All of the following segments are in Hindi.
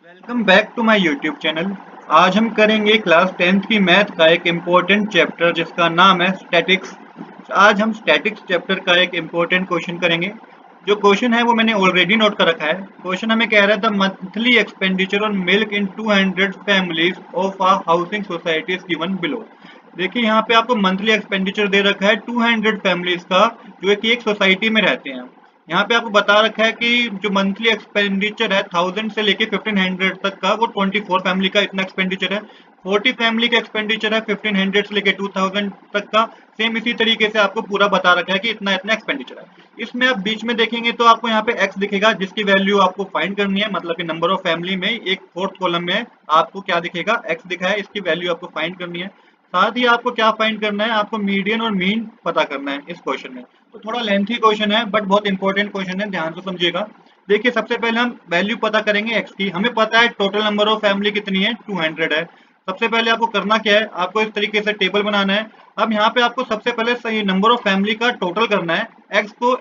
Welcome back to my YouTube channel. आज हम करेंगे क्लास 10th की मैथ का एक इम्पोर्टेंट चैप्टर जिसका नाम है स्टैटिक्स। आज हम स्टैटिक्स चैप्टर का एक इम्पोर्टेंट क्वेश्चन करेंगे। जो क्वेश्चन है वो मैंने ऑलरेडी नोट कर रखा है। क्वेश्चन हमें कह रहा था monthly expenditure on milk in 200 families of a housing society is given below. देखिए यहाँ पे आपको मंथली एक्सपेंडिचर दे रखा है 200 फैमिलीज का जो कि एक सोसाइटी में रहते हैं। यहाँ पे आपको बता रखा है कि जो मंथली एक्सपेंडिचर है 1000 से लेके 1500 तक का वो 24 फैमिली का इतना एक्सपेंडिचर है। 40 फैमिली का एक्सपेंडिचर है 1500 से लेके 2000 तक का। सेम इसी तरीके से आपको पूरा बता रखा है कि इतना इतना एक्सपेंडिचर है। इसमें आप बीच में देखेंगे तो आपको यहाँ पे एक्स दिखेगा जिसकी वैल्यू आपको फाइंड करनी है, मतलब कि नंबर ऑफ फैमिली में एक फोर्थ कॉलम में आपको क्या दिखेगा, एक्स दिखा है, इसकी वैल्यू आपको फाइंड करनी है। साथ ही आपको क्या फाइंड करना है, आपको मीडियन और मीन पता करना है इस क्वेश्चन में। तो थोड़ा लेंथी क्वेश्चन है बट बहुत इंपॉर्टेंट क्वेश्चन है, ध्यान से समझिएगा। देखिए सबसे पहले हम वैल्यू पता करेंगे एक्स की। हमें पता है टोटल नंबर ऑफ फैमिली कितनी है, 200 है। सबसे पहले आपको करना क्या है, आपको इस तरीके से टेबल बनाना है। अब यहाँ पे आपको सबसे पहले सही नंबर ऑफ फैमिली का टोटल करना है। एक्स को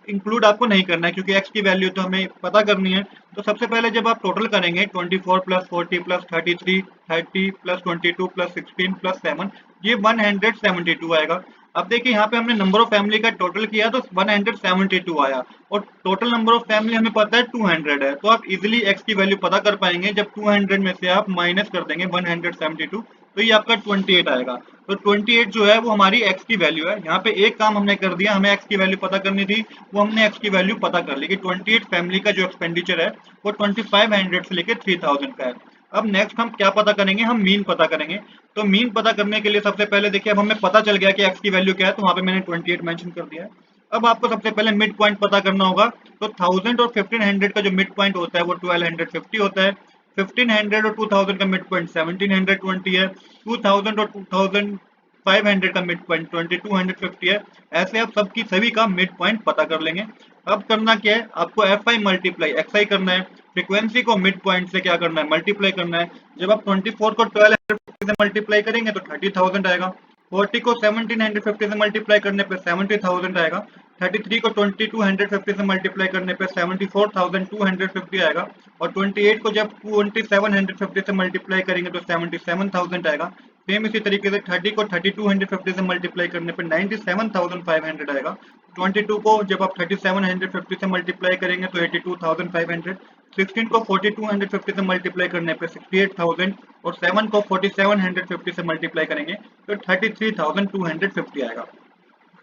इंक्लूड आपको नहीं करना है क्योंकि एक्स की वैल्यू तो हमें पता करनी है। तो सबसे पहले जब आप टोटल करेंगे 24 plus 40 plus 33, 30 plus 22 plus 16 plus 7, ये 172 आएगा। अब देखिए यहाँ पे हमने नंबर ऑफ फैमिली का टोटल किया तो 172 आया, और टोटल नंबर ऑफ फैमिली हमें पता है 200 है। तो आप इजिली एक्स की वैल्यू पता कर पाएंगे जब 200 में से आप माइनस कर देंगे 172, तो ये आपका 28 आएगा। तो 28 जो है वो हमारी एक्स की वैल्यू है। यहाँ पे एक काम हमने कर दिया, हमें एक्स की वैल्यू पता करनी थी, वो हमने एक्स की वैल्यू पता कर ली कि 28 फैमिली का जो एक्सपेंडिचर है वो 2500 से लेकर 3000 का है। अब नेक्स्ट हम क्या पता करेंगे, हम मीन पता करेंगे। तो मीन पता करने के लिए सबसे पहले देखिए, अब हमें पता चल गया कि एक्स की वैल्यू क्या है, तो वहां पे मैंने 28 मेंशन कर दिया है। अब आपको सबसे पहले मिड पॉइंट पता करना होगा। तो 1000 और 1500 का जो मिड पॉइंट होता है वो 1250 होता है। 1500 और 2000 का मिड पॉइंट 1720 है। 2000 और 2500 का मिड पॉइंट 2250 है। ऐसे आप सबकी सभी का मिड पॉइंट पता कर लेंगे। अब करना क्या है, आपको एफ आई मल्टीप्लाई एक्स आई करना है। फ्रीक्वेंसी को मिड पॉइंट से क्या करना है, मल्टीप्लाई करना है। जब आप 24 को 1250 से मल्टीप्लाई करेंगे तो 30,000 आएगा। 40 को 1750 से मल्टीप्लाई करने पे 70,000 आएगा। 33 को 2250 से मल्टीप्लाई करने पे 74,250 आएगा। और 28 को जब 2750 से मल्टीप्लाई करेंगे तो 77,000 आएगा। सेम इसी तरीके से 30 को 3250 से मल्टीप्लाई करने पे 97,500 आएगा। 22 को जब आप 3750 से मल्टीप्लाई करेंगे तो 82,500। 16 को 4250 से मल्टीप्लाई करने पे 68,000। और 7 को 4750 से मल्टीप्लाई करेंगे तो 33,250 आएगा।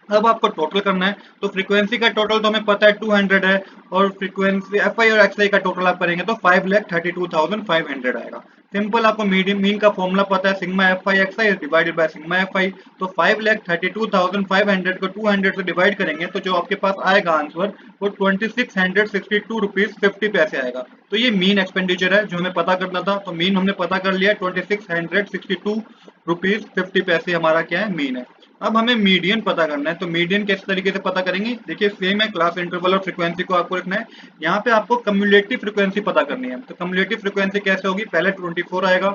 अब आपको टोटल करना है। तो फ्रीक्वेंसी का टोटल तो हमें पता है 200 है, और फ्रीक्वेंसी एफ आई और एक्स आई का टोटल आप करेंगे तो 5,32,500 आएगा। सिंपल, आपको मीडियम मीन का फॉर्मूला पता है, sigma F I x I divided by sigma F I. तो 5,32,500 को 200 से डिवाइड करेंगे तो जो आपके पास आएगा आंसर वो 2662 रुपीज 50 पैसे आएगा। तो ये मीन एक्सपेंडिचर है जो हमें पता करना था। तो मीन हमने पता कर लिया, 2662 रुपीज 50 पैसे हमारा क्या है, मीन है। अब हमें मीडियन पता करना है। तो मीडियन किस तरीके से पता करेंगे, देखिए सेम है, क्लास इंटरवल और फ्रीक्वेंसी को आपको रखना है। यहाँ पे आपको कम्युलेटिव फ्रीक्वेंसी पता करनी है। तो कम्युलेटिव फ्रीक्वेंसी कैसे होगी, पहले 24 आएगा,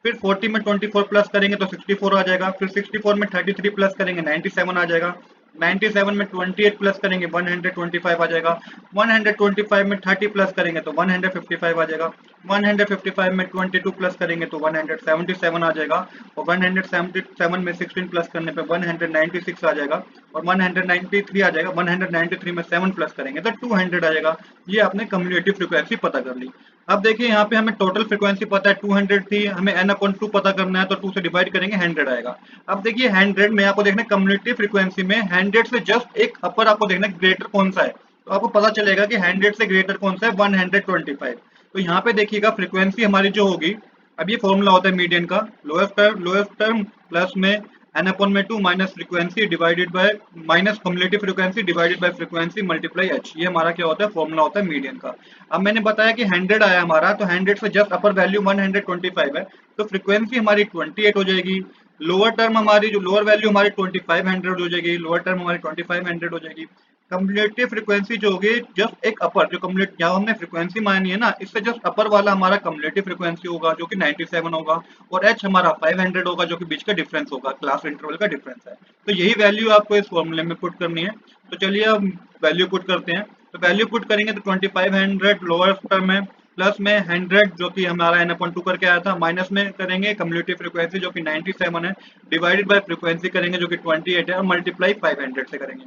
फिर 40 में 24 प्लस करेंगे तो 64 आ जाएगा, फिर 64 में 33 प्लस करेंगे 97 आ जाएगा, 97 में 28 प्लस करेंगे 125 आ जाएगा, 125 में 30 प्लस करेंगे तो 155 आ जाएगा, 155 में 22 प्लस करेंगे तो 177 आ जाएगा, और 177 में 16 प्लस करने पे 196 आ जाएगा, और 193 आ जाएगा। 193 में 7 प्लस करेंगे तो 200 आ जाएगा। ये आपने कम्युलेटिव फ्रीक्वेंसी पता कर ली। अब देखिए यहाँ पे हमें टोटल फ्रीक्वेंसी पता है 200 थी, हमें n/2 पता करना है, तो 2 से डिवाइड करेंगे 100 आएगा। अब देखिए 100 में आपको देखना है कम्युलेटिव फ्रीक्वेंसी में 100 से जस्ट एक अपर आपको देखना है ग्रेटर कौन सा है। तो आपको पता चलेगा कि 100 से ग्रेटर कौन सा है, 125। तो यहाँ पे देखिएगा फ्रीक्वेंसी हमारी जो होगी, अब ये फॉर्मूला होता है मीडियन का, लोएस्ट टर्म प्लस में n/2 minus frequency divided by minus cumulative frequency divided by frequency multiply h। ये हमारा क्या होता है, फॉर्मूला होता है मीडियन का। अब मैंने बताया कि 100 आया हमारा, तो 100 से जस्ट अपर वैल्यू 125 है, तो फ्रीक्वेंसी हमारी 28 हो जाएगी। लोअर टर्म हमारी जो लोअर वैल्यू हमारी 2500 हो जाएगी, लोअर टर्म हमारी 2500 हो जाएगी। कम्युलेटिव फ्रीक्वेंसी जो होगी जस्ट एक अपर, जो कम्युलेट यहाँ हमने फ्रीक्वेंसी मानी है ना, इससे जस्ट अपर वाला हमारा कम्युलेटिव फ्रीक्वेंसी होगा जो कि 97 होगा, और h हमारा 500 होगा जो कि बीच का डिफरेंस होगा, क्लास इंटरवल का डिफरेंस है। तो यही वैल्यू आपको इस फॉर्मूले में पुट करनी है। तो चलिए अब वैल्यू पुट करते हैं। तो वैल्यू पुट करेंगे तो 2500 लोअर टर्म है, प्लस में 100 जो कि हमारा n/2 करके आया था, माइनस में करेंगे कम्युलेटिव फ्रीक्वेंसी जो कि 97 है, डिवाइडेड बाय फ्रीक्वेंसी करेंगे जो कि 28 है, और मल्टीप्लाई 500 से करेंगे।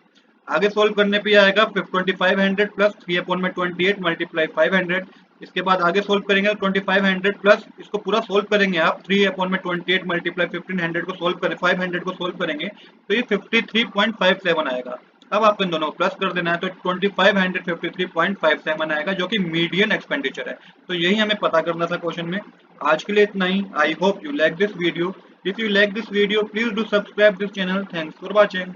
आगे सोल्व करने पे आएगा 2500 प्लस 3/28 मल्टीप्लाई 500। इसके बाद आगे सोल्व करेंगे 2500 प्लस, इसको पूरा सोल्व करेंगे आप, 3/28 मल्टीप्लाई 1500 को सोल्व करें, 500 को सोल्व करेंगे तो ये 53.57 आएगा। अब आपको इन दोनों को प्लस कर देना है तो 2553.57 आएगा जो कि मीडियन एक्सपेंडिचर है। तो यही हमें पता करना था क्वेश्चन में। आज के लिए इतना ही। I hope you like this video. If you like this video please do subscribe this channel. Thanks for watching.